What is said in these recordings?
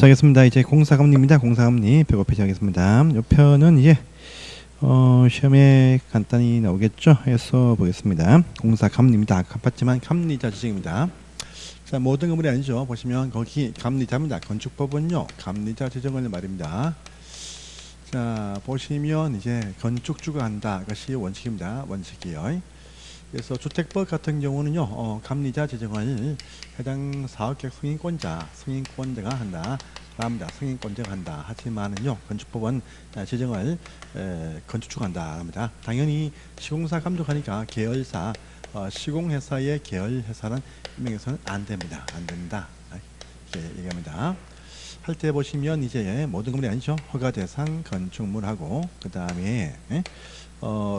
자, 하겠습니다. 이제 공사감리입니다. 공사감리 105페이지 하겠습니다. 이 편은 이제 시험에 간단히 나오겠죠. 해서 보겠습니다. 공사감리입니다. 가봤지만 감리자 지정입니다. 자, 모든 건물이 아니죠. 보시면 거기 감리자입니다. 건축법은요, 감리자 지정을 말입니다. 자, 보시면 이제 건축주가 한다. 그것이 원칙입니다. 원칙이요. 그래서 주택법 같은 경우는요, 감리자 지정을 해당 사업계획 승인권자가 한다. 합니다. 승인권자가 한다. 하지만은요, 건축법은 지정을 건축주가 한다. 합니다. 당연히 시공사 감독하니까 계열사, 시공회사의 계열회사는 임명해서는 안 됩니다. 안 된다. 이렇게 얘기합니다. 할 때 보시면 이제 모든 건물이 아니죠. 허가 대상 건축물하고 그 다음에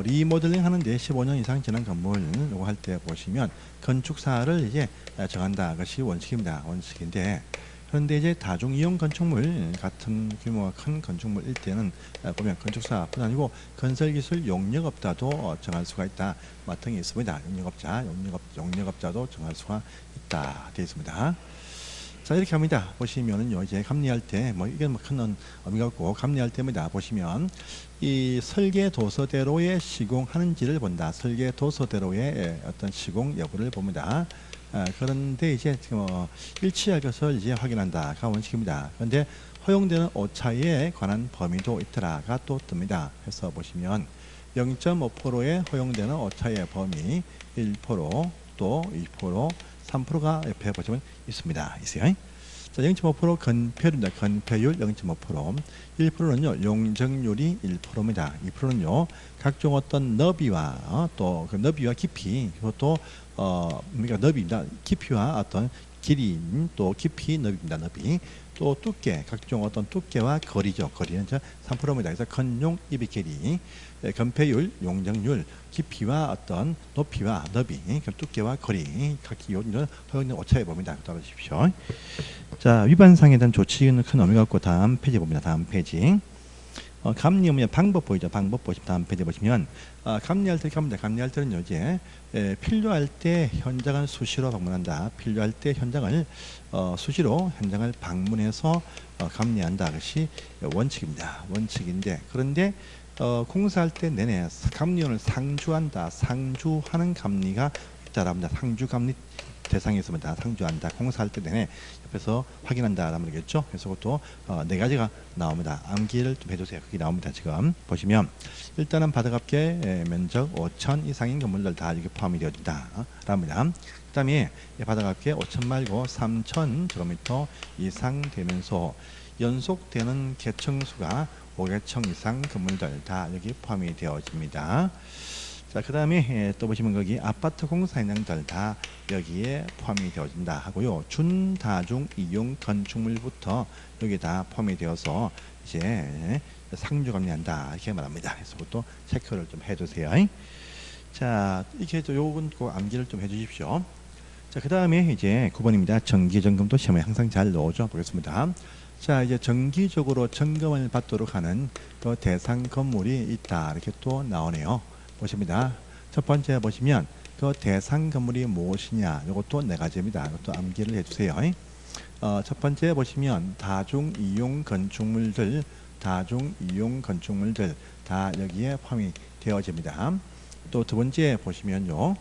리모델링 하는데 15년 이상 지난 건물 요거 할 때 보시면 건축사를 이제 정한다. 그것이 원칙입니다. 원칙인데 그런데 이제 다중이용 건축물 같은 규모가 큰 건축물일 때는 보면 건축사뿐 아니고 건설기술 용역업자도 정할 수가 있다. 등이 있습니다. 용역업자도 정할 수가 있다. 되어 있습니다. 자, 이렇게 합니다. 보시면은요, 이제 감리할 때, 이게 큰 의미가 없고, 감리할 때입니다. 보시면, 이 설계 도서대로의 시공하는지를 본다. 설계 도서대로의 어떤 시공 여부를 봅니다. 그런데 이제, 일치할 것을 이제 확인한다가 원칙입니다. 그런데 허용되는 오차에 관한 범위도 있더라가 또 뜹니다. 해서 보시면, 0.5%의 허용되는 오차의 범위, 1%, 또 2%, 3%가 옆에 보시면 있습니다. 있어요. 자, 0.5% 건폐율입니다. 건폐율 0.5%. 1%는요, 용적률이 1%입니다. 2%는요, 각종 어떤 너비와 또 그 너비와 깊이, 그것도 그러니까 너비입니다. 깊이와 어떤 길이, 또 깊이 너비입니다. 너비. 또 두께, 각종 어떤 두께와 거리죠. 거리는 3%입니다. 그래서 건용 입의 길이, 건폐율, 용적률, 깊이와 어떤 높이와 너비, 두께와 거리, 각 기호는 허용된 오차에 봅니다. 따라주십시오. 자, 위반상에 대한 조치는 큰 의미가 없고 다음 페이지 봅니다. 다음 페이지. 감리하면 방법 보이죠. 방법 보시면 다음 페이지 보시면 감리할 때 갑니다. 감리할 때는요, 이제 필요할 때 현장을 수시로 방문한다. 필요할 때 현장을 수시로 현장을 방문해서 감리한다. 그것이 원칙입니다. 원칙인데 그런데 공사할 때 내내 감리원을 상주한다. 상주하는 감리가 있다랍니다. 상주 감리 대상이 있습니다. 상주한다. 공사할 때 내내 옆에서 확인한다 라는 거겠죠. 그래서 그것도 네 가지가 나옵니다. 암기를 좀 해주세요. 그게 나옵니다. 지금 보시면 일단은 바닥업계 면적 5천 이상인 건물들 다 이렇게 포함이 되어진다 랍니다. 그 다음에 바닥업계 5천 말고 3천 제곱미터 이상 되면서 연속되는 개층수가 5개층 이상 건물들 다 여기 포함이 되어집니다. 자, 그 다음에 또 보시면 거기 아파트 공사 현장들 다 여기에 포함이 되어진다 하고요. 준다중 이용 건축물부터 여기 다 포함이 되어서 이제 상주 감리한다 이렇게 말합니다. 그래서 그것도 체크를 좀 해주세요. 자, 이렇게 요건 꼭 암기를 좀 해주십시오. 자, 그 다음에 이제 9번입니다. 정기점검도 시험에 항상 잘 나오죠. 보겠습니다. 자, 이제 정기적으로 점검을 받도록 하는 그 대상 건물이 있다 이렇게 또 나오네요. 보십니다. 첫 번째 보시면 그 대상 건물이 무엇이냐 이것도 네 가지입니다. 이것도 암기를 해주세요. 첫 번째 보시면 다중이용 건축물들 다 여기에 포함이 되어집니다. 또 두 번째 보시면요,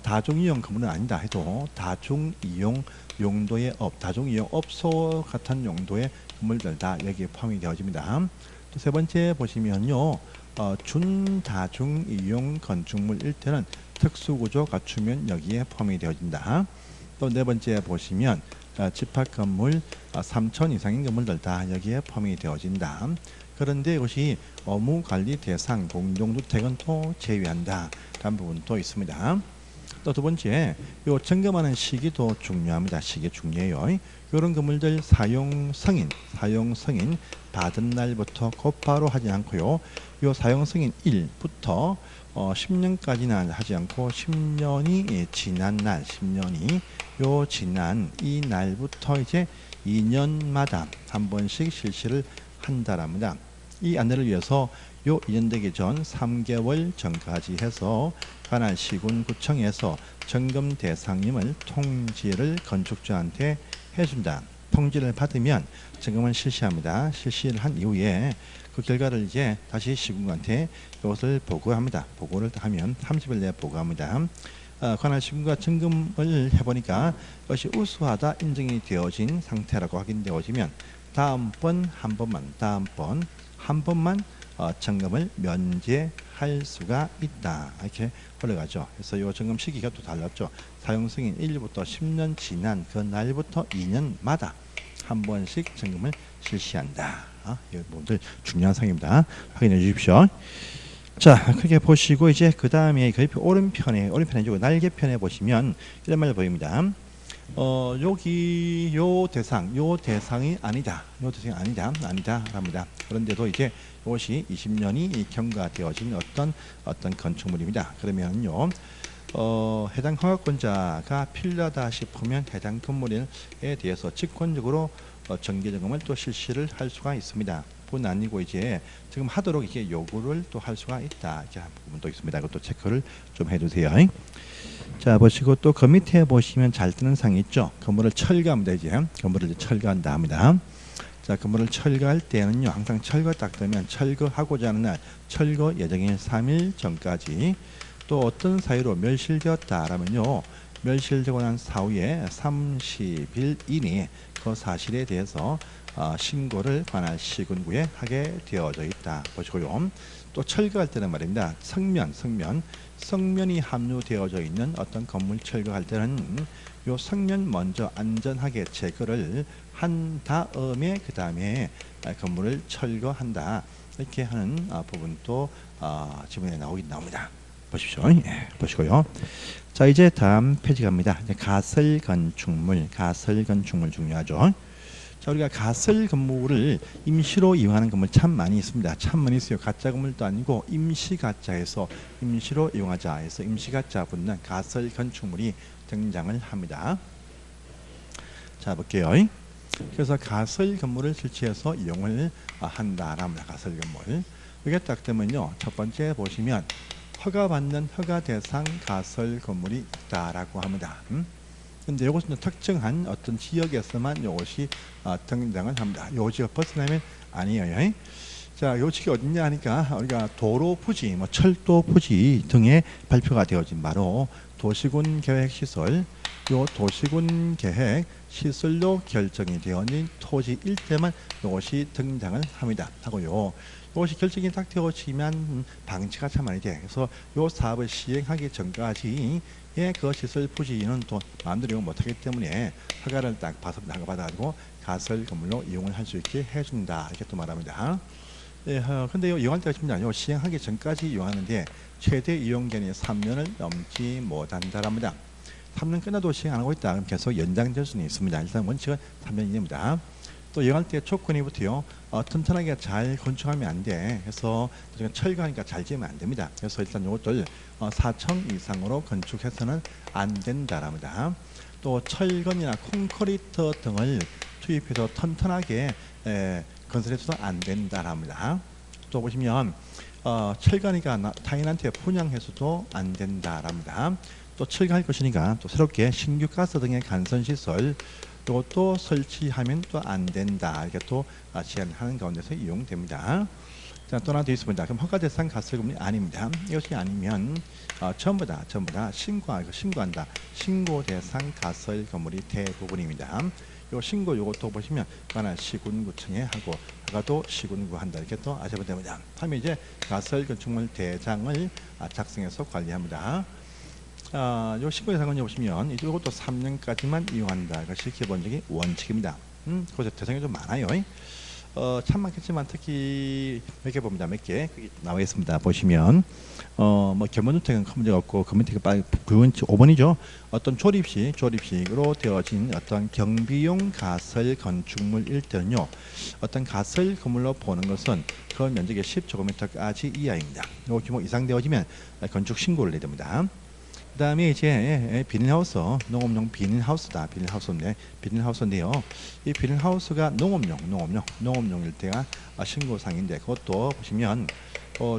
다중이용 건물은 아니다 해도 다중이용 용도의 다중이용 업소 같은 용도의 건물들 다 여기에 포함이 되어집니다. 또 세 번째 보시면요, 준다중이용 건축물일 때는 특수구조 갖추면 여기에 포함이 되어진다. 또 네 번째 보시면 집합건물 3천 이상인 건물들 다 여기에 포함이 되어진다. 그런데 이것이 업무관리 대상 공동주택은 또 제외한다 라는 부분도 있습니다. 또 두 번째, 요 점검하는 시기도 중요합니다. 시기 중요해요. 이런 건물들 사용 승인 받은 날부터 곧바로 하지 않고요. 요 사용 승인 1부터 10년까지는 하지 않고 10년이 지난 날, 10년이 요 지난 이 날부터 이제 2년마다 한 번씩 실시를 한다랍니다. 이 안내를 위해서 요 2년 되기 전 3개월 전까지 해서 관할 시군구청에서 점검 대상임을 통지를 건축주한테 해준다. 통지를 받으면 점검을 실시합니다. 실시를 한 이후에 그 결과를 이제 다시 시군구한테 이것을 보고합니다. 보고를 하면 30일 내에 보고합니다. 관할 시군구가 점검을 해보니까 이것이 우수하다 인정이 되어진 상태라고 확인되어지면 다음번 한 번만 점검을 면제할 수가 있다. 이렇게 흘러가죠. 그래서 이 점검 시기가 또 달랐죠. 사용승인 1일부터 10년 지난 그 날부터 2년마다 한 번씩 점검을 실시한다. 이 부분들 중요한 사항입니다. 확인해 주십시오. 자, 크게 보시고 이제 그 다음에 그래프 오른편에 주고 날개편에 보시면 이런 말 보입니다. 여기 요 대상이 아니다. 합니다. 그런데도 이제 이것이 20년이 경과되어진 어떤 건축물입니다. 그러면요, 해당 허가권자가 필요하다 싶으면 해당 건물에 대해서 직권적으로 정기 점검을 또 실시를 할 수가 있습니다. 뿐 아니고 이제 지금 하도록 이렇게 요구를 또 할 수가 있다. 이렇게 한 부분도 있습니다. 그것도 체크를 좀 해주세요. 자, 보시고 또 그 밑에 보시면 잘 뜨는 상이 있죠. 건물을 철거합니다. 이제 건물을 철거한다 합니다. 자, 건물을 철거할 때는요, 항상 철거 딱 되면 철거하고자 하는 날 철거 예정일 3일 전까지 또 어떤 사유로 멸실되었다라면요, 멸실되고 난 사후에 30일 이내에 그 사실에 대해서 신고를 관할 시군구에 하게 되어져 있다. 보시고요. 또 철거할 때는 말입니다. 성면이 함유되어져 있는 어떤 건물 철거할 때는 요 성면 먼저 안전하게 제거를 한 다음에 그 다음에 건물을 철거한다. 이렇게 하는 부분도 지문에 나옵니다. 보십시오. 예, 보시고요. 자, 이제 다음 페이지 갑니다. 가설 건축물 중요하죠. 자, 우리가 가설 건물을 임시로 이용하는 건물 참 많이 있습니다. 참 많이 있어요. 가짜 건물도 아니고 임시 가짜에서 임시로 이용하자 해서 임시 가짜 붙는 가설 건축물이 등장을 합니다. 자, 볼게요. 그래서 가설 건물을 설치해서 이용을 한다랍니다. 가설 건물. 이게 딱 되면요, 첫 번째 보시면 허가받는 허가 대상 가설 건물이 있다라고 합니다. 근데 이것은 특정한 어떤 지역에서만 이것이 등장을 합니다. 요 지역 벗어나면 아니에요. 자, 요 지역이 어딨냐 하니까 우리가 도로 부지, 뭐 철도 부지 등에 발표가 되어진 바로 도시군 계획 시설, 요 도시군 계획 시설로 결정이 되어진 토지 일대만 이것이 등장을 합니다. 하고요. 이것이 결정이 딱 되어지면 방치가 참 많이 돼. 그래서 요 사업을 시행하기 전까지 그 시설 부지는 또 마음대로 이용 못하기 때문에 허가를 딱 받아가지고 가설 건물로 이용을 할 수 있게 해준다. 이렇게 또 말합니다. 예, 근데 이용할 때가 쉽지 않아요. 시행하기 전까지 이용하는데 최대 이용기간이 3년을 넘지 못한다랍니다. 3년 끝나도 시행 안 하고 있다. 그럼 계속 연장될 수는 있습니다. 일단 원칙은 3년 이내입니다. 또 이용할 때 조건이부터요, 튼튼하게 잘 건축하면 안 돼. 그래서 철거하니까 잘 지으면 안 됩니다. 그래서 일단 이것들 4층 이상으로 건축해서는 안 된다랍니다. 또 철근이나 콘크리트 등을 투입해서 튼튼하게 건설해서도 안 된다랍니다. 또 보시면 철거니까 타인한테 분양해서도 안 된다랍니다. 또 철거할 것이니까 또 새롭게 신규 가스 등의 간선 시설 이것도 설치하면 또 안 된다. 이렇게 또 제한하는 가운데서 이용됩니다. 자, 또 하나 더 있습니다. 그럼 허가 대상 가설 건물이 아닙니다. 이것이 아니면 전부 다 신고한다. 신고 대상 가설 건물이 대부분입니다. 요 신고 요것도 보시면 관할 시군구청에 하고 허가도 시군구 한다. 이렇게 또 아시면 됩니다. 다음에 이제 가설 건축물 대장을 작성해서 관리합니다. 요 신고 대상은 보시면 이것도 3년까지만 이용한다. 이것이 기본적인 원칙입니다. 그래서 대상이 좀 많아요. 참 많겠지만 특히 몇 개 봅니다. 몇 개 나와 있습니다. 보시면 뭐 견본주택은 큰 문제가 없고 그 밑에 5번이죠. 어떤 조립식으로 되어진 어떤 경비용 가설 건축물일 때는요, 어떤 가설 건물로 보는 것은 그 면적의 10제곱미터까지 이하입니다. 요 규모 이상 되어지면 건축 신고를 내야 됩니다. 그 다음에 이제 비닐하우스, 농업용 비닐하우스다. 비닐하우스인데요. 이 비닐하우스가 농업용일 때가 신고상인데 그것도 보시면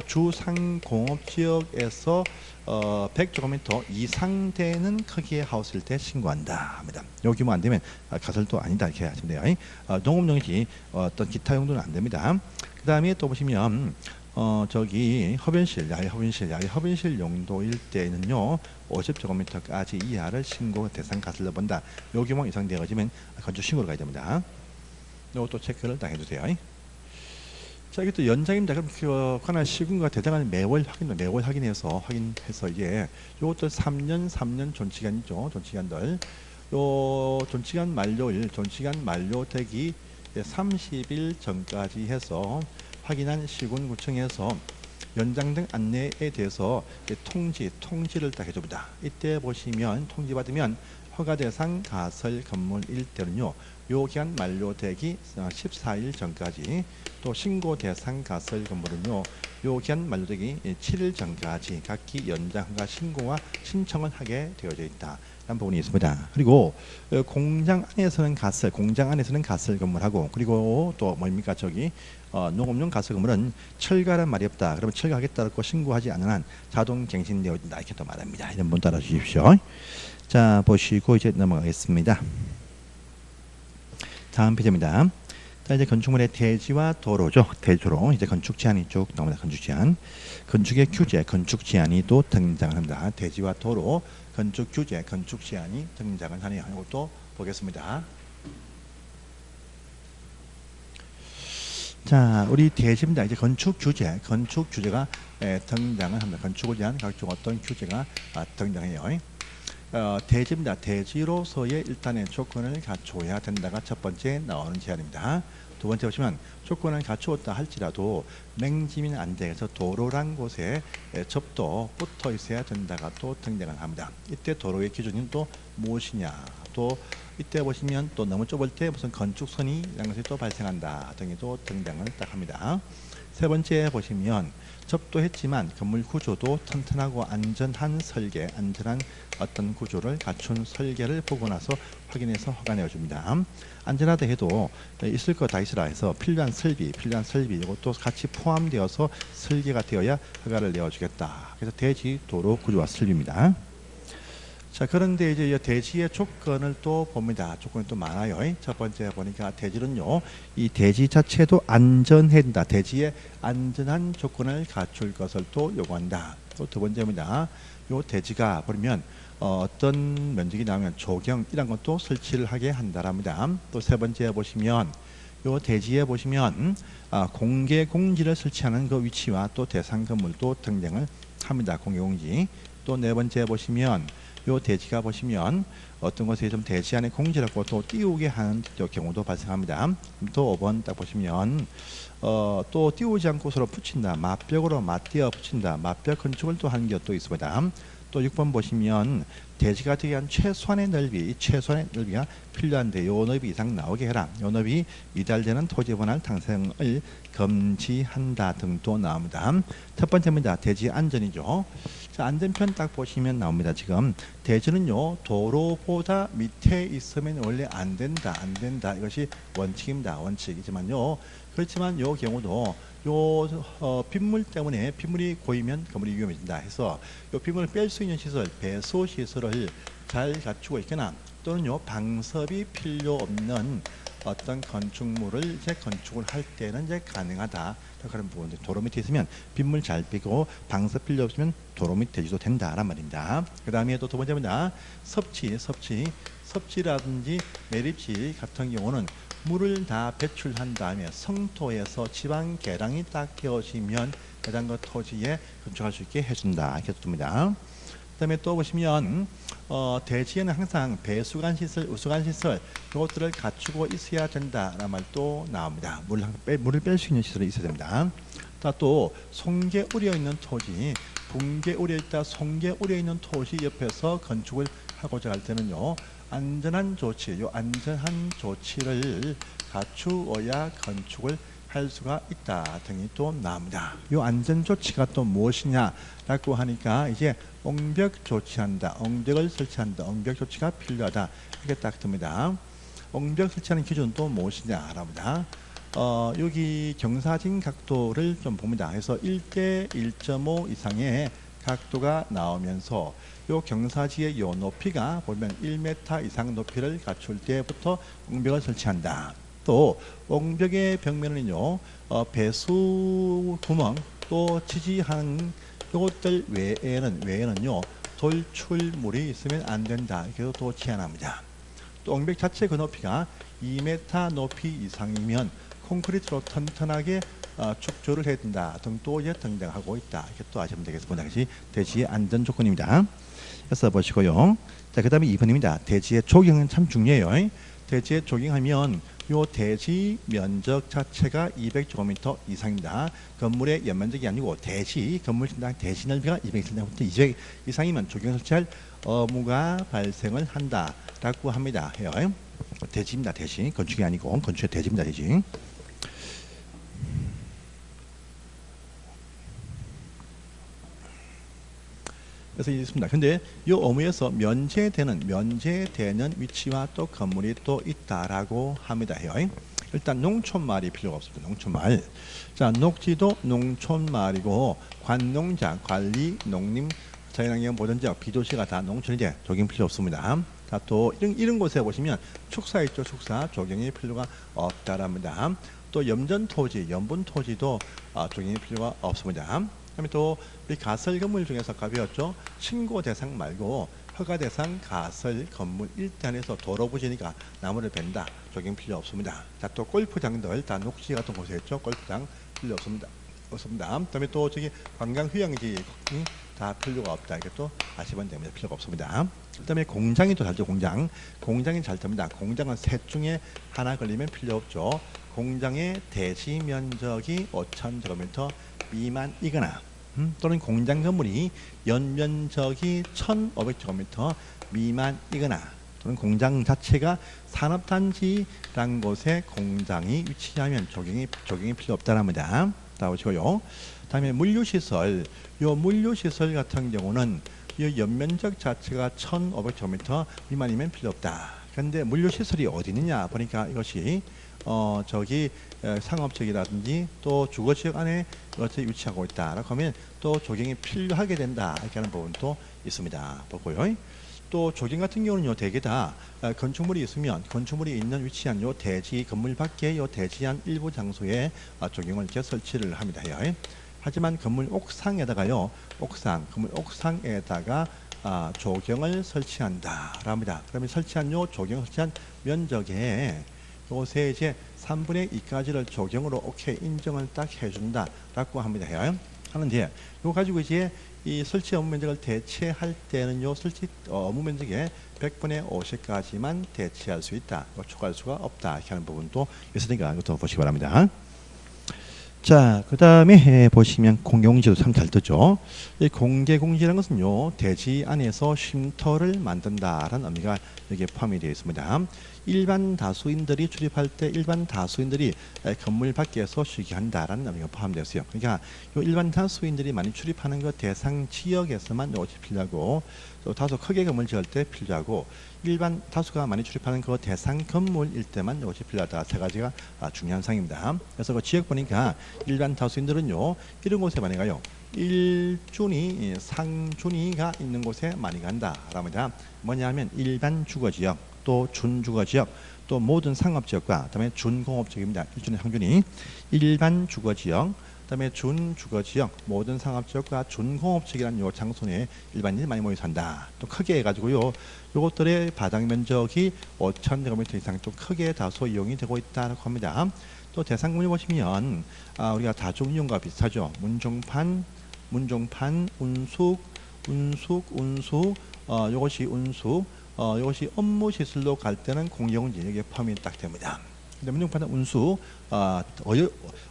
주상공업지역에서 100제곱미터 이상 되는 크기의 하우스일 때 신고한다 합니다. 요 규모 안 되면 가설도 아니다 이렇게 하시면 돼요. 농업용이지 어떤 기타 용도는 안 됩니다. 그 다음에 또 보시면 저기 야외 협연실 용도일 때는요 50제곱미터까지 이하를 신고 대상 가설로 본다. 요 규모 이상 되어지면 건축 신고로 가야 됩니다. 요것도 체크를 다 해주세요. 자, 이게 또 연장입니다. 그럼 관할 시군과 대장간 매월 확인해서 이제 요것도 3년 존치기간이죠. 존치기간들. 요 존치기간 만료되기 30일 전까지 해서 확인한 시군구청에서 연장 등 안내에 대해서 통지를 딱 해줍니다. 이때 보시면 통지 받으면 허가 대상 가설 건물일 때는요. 요 기간 만료되기 14일 전까지, 또 신고 대상 가설 건물은요. 요 기간 만료되기 7일 전까지 각기 연장과 신고와 신청을 하게 되어져 있다. 라는 부분이 있습니다. 그리고 공장 안에서는 가설 건물하고, 그리고 또 뭡니까 저기 농업용 가설 건물은 철거란 말이 없다. 그러면 철거하겠다고 신고하지 않는 한 자동 갱신되어진다. 이렇게 또 말합니다. 이런 분 따라 주십시오. 자, 보시고 이제 넘어가겠습니다. 다음 페이지입니다. 자, 이제 건축물의 대지와 도로죠. 대조로 이제 건축 제한이 쭉 나옵니다. 건축 제한, 건축의 규제, 건축 제한이 또 등장합니다. 대지와 도로, 건축 규제, 건축 제한이 등장을 하네요. 이것도 보겠습니다. 자, 우리 대지입니다. 이제 건축 규제가 등장을 합니다. 건축을 위한 각종 어떤 규제가 등장해요. 대지입니다. 대지로서의 일단의 조건을 갖춰야 된다가 첫 번째 나오는 제한입니다. 두 번째 보시면 조건을 갖추었다 할지라도 맹지면 안 돼서 도로란 곳에 접도 붙어 있어야 된다가 또 등장을 합니다. 이때 도로의 기준은 또 무엇이냐, 또 이때 보시면 또 너무 좁을 때 무슨 건축선이라는 것이 또 발생한다 등이 또 등장을 딱 합니다. 세 번째 보시면 접도했지만 건물 구조도 튼튼하고 안전한 설계, 안전한 어떤 구조를 갖춘 설계를 보고 나서 확인해서 허가 내어줍니다. 안전하다 해도 있을 거 다 있으라 해서 필요한 설비 이것도 같이 포함되어서 설계가 되어야 허가를 내어주겠다. 그래서 대지, 도로, 구조와 설비입니다. 자, 그런데 이제 대지의 조건을 또 봅니다. 조건이 또 많아요. 첫 번째 보니까 대지는요, 이 대지 자체도 안전해야 된다. 대지의 안전한 조건을 갖출 것을 또 요구한다. 또 두 번째입니다. 요 대지가 보면 어떤 면적이 나오면 조경 이런 것도 설치를 하게 한다랍니다. 또 세 번째 보시면 요 대지에 보시면 공개 공지를 설치하는 그 위치와 또 대상 건물도 등장을 합니다. 공개 공지. 또 네 번째 보시면 요 대지가 보시면 어떤 곳에 좀 대지 안에 공지라고 또 띄우게 하는 경우도 발생합니다. 또 5번 딱 보시면 또 띄우지 않고 서로 붙인다. 맞벽으로 맞대어 붙인다. 맞벽 건축을 또 하는 것도 있습니다. 또 6번 보시면 대지가 되기 위한 최소한의 넓이가 필요한데 요 넓이 이상 나오게 해라. 요 넓이 이달되는 토지 분할 탕생을 금지한다 등도 나옵니다. 첫 번째입니다. 대지 안전이죠. 자, 안전편 딱 보시면 나옵니다. 지금 대지는요 도로보다 밑에 있으면 원래 안 된다. 이것이 원칙입니다. 원칙이지만요. 그렇지만 요 경우도 빗물 때문에 빗물이 고이면 건물이 위험해진다 해서 요 빗물을 뺄 수 있는 시설, 배수 시설을 잘 갖추고 있거나 또는요 방섭이 필요 없는 어떤 건축물을 이제 건축을 할 때는 이제 가능하다. 그런 부분. 도로 밑에 있으면 빗물 잘 빼고 방섭 필요 없으면 도로 밑 대지도 된다란 말입니다. 그 다음에 또 두 번째입니다. 섭지라든지 매립지 같은 경우는 물을 다 배출한 다음에 성토에서 지방 계량이 딱 되어지면 해당 그 토지에 건축할 수 있게 해준다. 이렇게 둡니다. 그 다음에 또 보시면 대지에는 항상 배수관 시설, 우수관 시설 이것들을 갖추고 있어야 된다라는 말도 나옵니다. 물을 뺄 수 있는 시설이 있어야 됩니다. 또 송계 우려 있는 토지, 붕괴 우려 있다, 송계 우려 있는 토지 옆에서 건축을 하고자 할 때는요. 안전한 조치를 갖추어야 건축을 할 수가 있다 등이 또 나옵니다. 이 안전 조치가 또 무엇이냐라고 하니까 이제 옹벽 조치한다, 옹벽을 설치한다, 옹벽 조치가 필요하다 이렇게 딱 듭니다. 옹벽 설치하는 기준은 또 무엇이냐랍니다. 여기 경사진 각도를 좀 봅니다. 그래서 1대 1.5 이상의 각도가 나오면서 요 경사지의 요 높이가 보면 1m 이상 높이를 갖출 때부터 옹벽을 설치한다. 또 옹벽의 벽면은요 배수 구멍 또 지지하는 요것들 외에는요 돌출물이 있으면 안 된다. 이렇게 또 제한합니다. 또 옹벽 자체 그 높이가 2m 높이 이상이면 콘크리트로 튼튼하게 축조를 해야 된다 등 또 이제 등장하고 있다. 이렇게 또 아시면 되겠습니다. 이것이 대지의 안전 조건입니다. 그래서 보시고요. 자, 그 다음에 2번입니다. 대지의 조경은 참 중요해요. 대지의 조경하면 요 대지 면적 자체가 200제곱미터 이상입니다. 건물의 연면적이 아니고 대지, 건물당 대지 넓이가 200제곱미터 200 이상이면 조경 설치할 의무가 발생을 한다라고 합니다. 해요. 대지입니다. 대지. 건축이 아니고 건축의 대지입니다. 대지. 그래서 있습니다. 근데 이 의무에서 면제되는 위치와 또 건물이 또 있다라고 합니다. 해요. 일단 농촌말이 필요가 없습니다. 농촌말. 자, 녹지도 농촌말이고 관농자, 관리, 농림, 자연환경 보전지역, 비도시가 다 농촌인데 조경 필요 없습니다. 자, 또 이런 곳에 보시면 축사 있죠. 축사 조경이 필요가 없다랍니다. 또 염전토지, 염분토지도 조경이 필요가 없습니다. 그다음에 또 우리 가설 건물 중에서 아까 배웠죠. 신고 대상 말고 허가 대상 가설 건물 일단에서 도로 부지니까 나무를 벤다. 조경 필요 없습니다. 자, 또 골프장들 다 녹지 같은 곳에 있죠. 골프장 필요 없습니다. 그다음에 또 저기 관광 휴양지 다 필요가 없다. 이렇게 또 아시면 됩니다. 필요가 없습니다. 그다음에 공장이 또 잘죠. 공장이 잘 됩니다. 공장은 셋 중에 하나 걸리면 필요 없죠. 공장의 대지 면적이 5,000제곱미터 미만이거나 또는 공장 건물이 연면적이 1,500제곱미터 미만이거나 또는 공장 자체가 산업단지라는 곳에 공장이 위치하면 조경이 필요 없다랍니다. 다 보시고요. 다음에 물류시설, 요 물류시설 같은 경우는 이 연면적 자체가 1,500제곱미터 미만이면 필요 없다. 그런데 물류시설이 어디 있느냐 보니까 이것이 저기 상업지역이라든지 또 주거지역 안에 이것이 위치하고 있다라고 하면 또 조경이 필요하게 된다 이렇게 하는 부분도 있습니다. 보고요. 또 조경 같은 경우는요 대개 다 건축물이 있으면 건축물이 있는 위치한 요 대지 건물 밖에 요 대지한 일부 장소에 조경을 이렇게 설치를 합니다. 해요. 하지만 건물 옥상에다가요 건물 옥상에다가 조경을 설치한다라고 합니다. 그러면 설치한 요 조경 설치한 면적에 요새 이제 3분의 2까지를 조경으로 오케이 인정을 딱 해준다라고 합니다. 하는데 요 가지고 이제 이 설치 업무 면적을 대체할 때는 요 설치 업무 면적의 100분의 50까지만 대체할 수 있다. 초과할 수가 없다. 이렇게 하는 부분도 있으니까 이것도 보시기 바랍니다. 자, 그 다음에 보시면 공개공지도 참 잘 뜨죠. 이 공개공지라는 것은요 대지 안에서 쉼터를 만든다라는 의미가 여기에 포함이 되어 있습니다. 일반 다수인들이 출입할 때 일반 다수인들이 건물 밖에서 쉬게 한다라는 의미가 포함되어 있어요. 그러니까 요 일반 다수인들이 많이 출입하는 그 대상 지역에서만 이것이 필요하고 또 다소 크게 건물 지을 때 필요하고 일반 다수가 많이 출입하는 그 대상 건물일 때만 이것이 필요하다. 세 가지가 중요한 사항입니다. 그래서 그 지역 보니까 일반 다수인들은요 이런 곳에 많이 가요. 1준위, 상준위가 있는 곳에 많이 간다라고 합니다. 뭐냐면 일반 주거지역, 또 준주거지역, 또 모든 상업지역과 그다음에 준공업지역입니다. 1준위, 상준위, 일반 주거지역, 그다음에 준주거지역, 모든 상업지역과 준공업지역이라는 요 장소에 일반인이 많이 모여 산다. 또 크게 해가지고요, 요것들의 바닥 면적이 5,000제곱미터 이상 또 크게 다소 이용이 되고 있다고 합니다. 또 대상군을 보시면 우리가 다중이용과 비슷하죠. 문종판, 운숙, 요것이 운숙, 요것이 업무시설로 갈 때는 공영지 여기에 포함이 딱 됩니다. 근데 문종판은 운숙,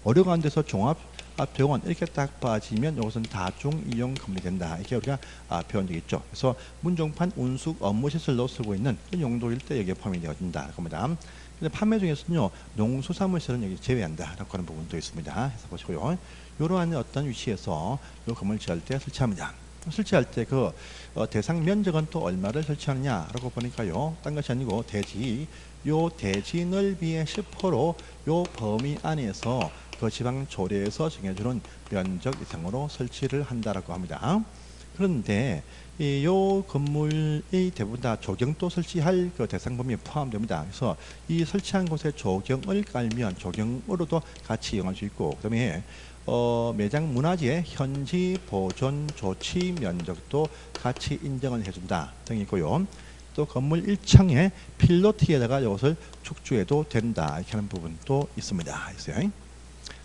어려운 데서 종합병원 이렇게 딱 빠지면 이것은 다중이용 건물이 된다. 이렇게 우리가 배운 적이 있죠. 그래서 문종판, 운숙, 업무시설로 쓰고 있는 용도일 때 여기에 포함이 되어진다. 겁니다. 근데 판매 중에서는요, 농수산물시설은 여기 제외한다라고 하는 부분도 있습니다. 해서 보시고요. 이러한 어떤 위치에서 이 건물 지을 때 설치합니다. 설치할 때 그 대상 면적은 또 얼마를 설치하느냐라고 보니까요, 딴 것이 아니고 대지, 요 대지 넓이의 10%로 요 범위 안에서 그 지방조례에서 정해주는 면적 이상으로 설치를 한다라고 합니다. 그런데 요 건물이 대부분 다 조경도 설치할 그 대상 범위에 포함됩니다. 그래서 이 설치한 곳에 조경을 깔면 조경으로도 같이 이용할 수 있고, 그다음에 매장 문화재의 현지 보존 조치 면적도 같이 인정을 해준다 등이 있고요. 또 건물 1층에 필로티에다가 이것을 축조해도 된다 이렇게 하는 부분도 있습니다. 있어요.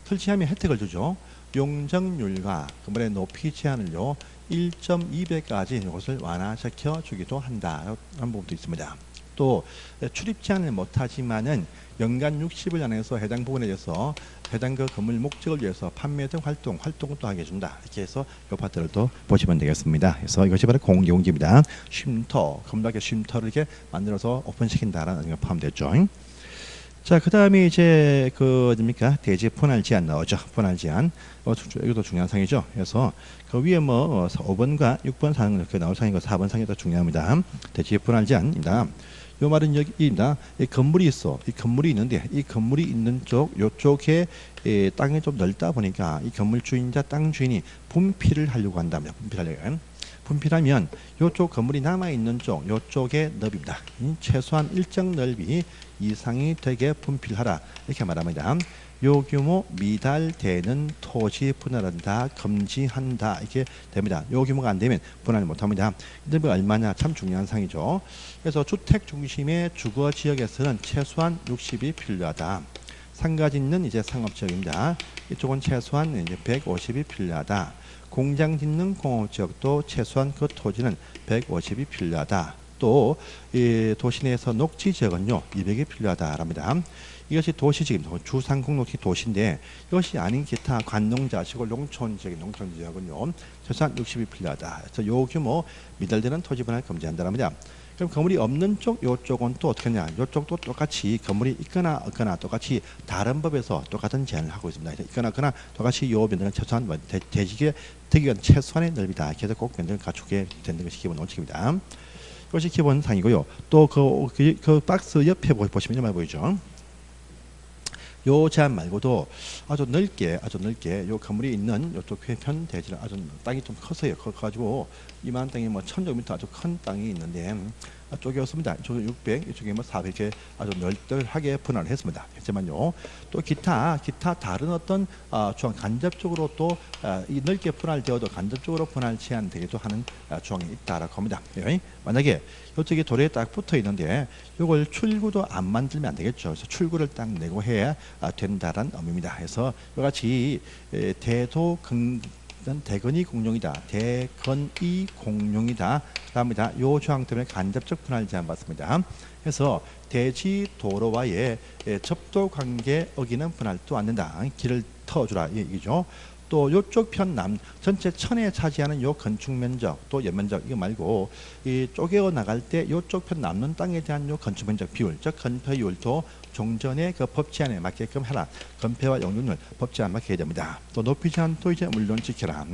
설치하면 혜택을 주죠. 용적률과 건물의 높이 제한을요 1.2배까지 이것을 완화시켜 주기도 한다 하는 부분도 있습니다. 또 출입 제한을 못하지만은 연간 60일 안에서 해당 부분에 대해서 해당 그 건물 목적을 위해서 판매 등 활동을 또 하게 해준다. 이렇게 해서 이 파트를 또 보시면 되겠습니다. 그래서 이것이 바로 공개공지입니다. 쉼터, 건물의 쉼터를 이렇게 만들어서 오픈시킨다라는 게 포함됐죠. 자, 그 다음에 이제 그 뭡니까 대지 분할 제한 나오죠. 분할 제한. 이것도 중요한 상이죠. 그래서 그 위에 뭐 5번과 6번 상 이렇게 나올 상이고 4번 상이 더 중요합니다. 대지 분할 제한입니다. 요 말은 여기입니다. 이 건물이 있어. 이 건물이 있는데 이 건물이 있는 쪽 요쪽에 땅이 좀 넓다 보니까 이 건물 주인자 땅 주인이 분필을 하려고 한다면 분필하면 요쪽 건물이 남아 있는 쪽 요쪽의 넓이입니다. 최소한 일정 넓이 이상이 되게 분필하라 이렇게 말합니다. 요 규모 미달되는 토지 분할한다, 금지한다 이렇게 됩니다. 요 규모가 안 되면 분할 못합니다. 넓이가 얼마냐 참 중요한 상이죠. 그래서 주택 중심의 주거 지역에서는 최소한 60이 필요하다. 상가 짓는 이제 상업 지역입니다. 이쪽은 최소한 이제 150이 필요하다. 공장 짓는 공업 지역도 최소한 그 토지는 150이 필요하다. 또 도시 내에서 녹지 지역은요 200이 필요하다랍니다. 이것이 도시지역입니다. 주상공록지 도시인데 이것이 아닌 기타 관농자 시골 농촌 지역은요 최소한 60이 필요하다. 그래서 요 규모 미달되는 토지 분할 금지한다랍니다. 그럼 건물이 없는 쪽 요쪽은 또 어떻게 하냐? 요쪽도 똑같이 건물이 있거나 없거나 똑같이 다른 법에서 똑같은 제한을 하고 있습니다. 있거나 없거나 똑같이 요 면적은 최소한 대지의 되기 위한 최소한의 넓이다. 그래서 꼭 면적을 갖추게 되는 것이 기본 원칙입니다. 이것이 기본 상이고요. 또 그 박스 옆에 보시면 이런 말 보이죠. 요 제한 말고도 아주 넓게 요 건물이 있는 요쪽 편 대지는 아주 땅이 좀 커서요. 커가지고 이만 땅이 뭐 1000제곱미터 아주 큰 땅이 있는데 쪽이 없습니다. 이쪽에 600, 이쪽에 뭐 400 이렇게 아주 널널하게 분할을 했습니다. 하지만요, 또 기타 다른 어떤 조항 간접적으로 또 이 넓게 분할되어도 간접적으로 분할 제한되기도 하는 조항이 있다라고 합니다. 만약에 이쪽에 도로에 딱 붙어 있는데 이걸 출구도 안 만들면 안 되겠죠. 그래서 출구를 딱 내고 해야 된다라는 의미입니다. 그래서 이같이 대건이 공룡이다. 대건이 공룡이다. 합니다. 요 조항 때문에 간접적 분할 제한 받습니다. 그래서 대지 도로와의 접도 관계 어기는 분할도 안 된다. 길을 터주라 이 얘기죠. 또 요쪽 편 전체 천에 차지하는 요 건축 면적 또 연면적 이거 말고 이 쪼개어 나갈 때 요쪽 편 남는 땅에 대한 요 건축 면적 비율 즉 건폐율도 종전의 그 법 제한에 맞게끔 해라. 건폐와 용적률 법 제한 맞게 해야 됩니다. 또 높이 제한도 이제 물론 지켜라.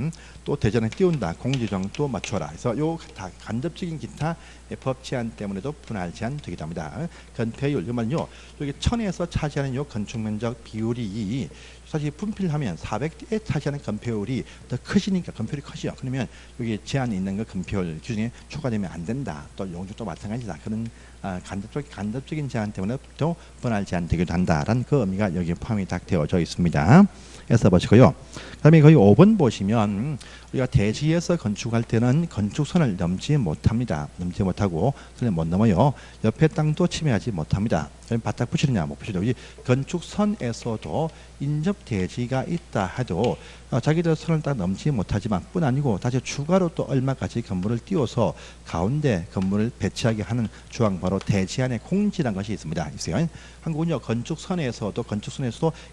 또 대전에 띄운다. 공지정도 맞춰라. 그래서 요 다 간접적인 기타 법 제한 때문에도 분할 제한 되기도 합니다. 건폐율 이말은요 여기 천에서 차지하는 요 건축 면적 비율이 사실 분필하면 400에 차지하는 건폐율이 더 크시니까 건폐율이 커지죠. 그러면 여기 제한이 있는 거 건폐율 기준에 초과되면 안 된다. 또 용적도 마찬가지다. 그런 간접적인 제한 때문에 또 분할 제한되기도 한다라는 그 의미가 여기에 포함이 딱 되어져 있습니다. 그래서 보시고요. 그다음에 거기 5번 보시면 우리가 대지에서 건축할 때는 건축선을 넘지 못합니다. 넘지 못하고 선을 못 넘어요. 옆에 땅도 침해하지 못합니다. 바닥 붙이느냐 못 붙이죠. 이 건축선에서도 인접 대지가 있다 해도 자기들 선을 딱 넘지 못하지만 뿐 아니고 다시 추가로 또 얼마까지 건물을 띄워서 가운데 건물을 배치하게 하는 조항 바로 대지안의 공지라는 것이 있습니다. 있어요. 한국은요 건축선에서도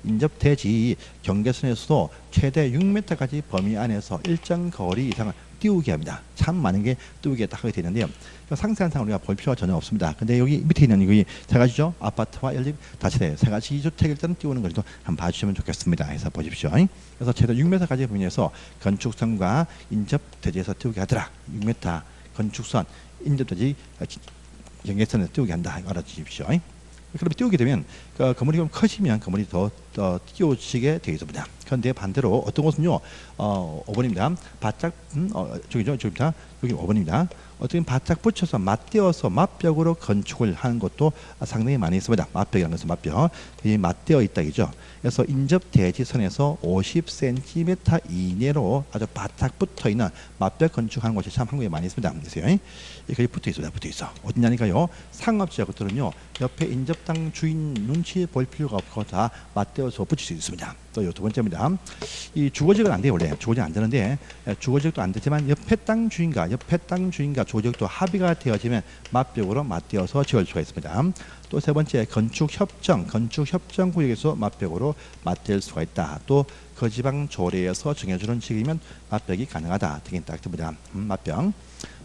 인접 대지 경계선에서도 최대 6m까지 범위 안에서 일정 거리 이상을 띄우게 합니다. 참 많은 게 띄우게 딱 하게 되는데요. 상세한 사항 우리가 볼 필요가 전혀 없습니다. 근데 여기 밑에 있는 이거 세 가지죠. 아파트와 연립 다세대 세 가지 주택 일단 띄우는 것도 한번 봐주시면 좋겠습니다. 해서 보십시오. 그래서 최소 6m까지 범위에서 건축선과 인접대지에서 띄우게 하더라. 6m 건축선 인접대지 경계선에서 띄우게 한다. 알아주십시오. 그럼 띄우게 되면 건물이 좀 커지면 건물이 더 띄워지게 되어 있습니다. 그런데 반대로 어떤 곳은요, 5번입니다. 바짝 저기입니다. 여기 5번입니다. 어떻게 바짝 붙여서 맞대어서 맞벽으로 건축을 하는 것도 상당히 많이 있습니다. 맞벽이라는 것은 맞벽, 이 맞대어 있다 이죠. 그래서 인접 대지선에서 50cm 이내로 아주 바짝 붙어 있는 맞벽 건축하는 곳이 참 한국에 많이 있습니다. 그래서요, 이게 붙어 있습니다. 붙어 있어. 어디냐니까요. 상업지역 것들은요, 옆에 인접당 주인 눈치 볼 필요가 없고 다 맞대어서 붙일 수 있습니다. 또 두 번째입니다. 이 주거지역은 안 돼요. 원래 주거지역 안 되는데, 주거지역도 안 되지만 옆에 땅 주인과 주거지역도 합의가 되어지면 맞벽으로 맞대어서 지을 수가 있습니다. 또 세 번째, 건축협정 구역에서 맞벽으로 맞댈 수가 있다. 또 그 지방 조례에서 정해주는 지역이면 맞벽이 가능하다. 등이 딱 됩니다.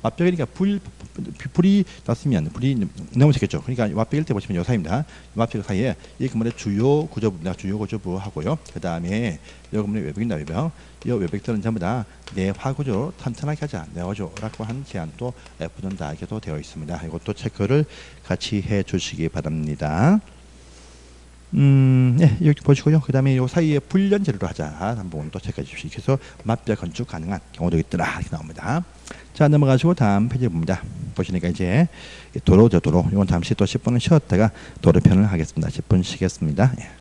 맞벽이니까 불이 났으면 불이 너무 세겠죠. 그러니까 맞벽일 때 보시면 요 사이입니다. 맞벽 사이에 이 건물의 주요 구조부입니다. 주요 구조부하고요. 그 다음에 이 건물의 외벽입니다. 외벽. 이 외벽들은 전부 다 내화구조 튼튼하게 하자. 내화구조라고 하는 제안도 붙는다. 이렇게도 되어 있습니다. 이것도 체크를 같이 해 주시기 바랍니다. 네, 여기 보시고요. 그 다음에 요 사이에 불연 재료로 하자. 한번 또 체크해 주십시오. 그래서 맞벽 건축 가능한 경우도 있더라. 이렇게 나옵니다. 자, 넘어가시고 다음 페이지 봅니다. 보시니까 이제 도로. 이건 잠시 또 10분은 쉬었다가 도로편을 하겠습니다. 10분 쉬겠습니다. 예.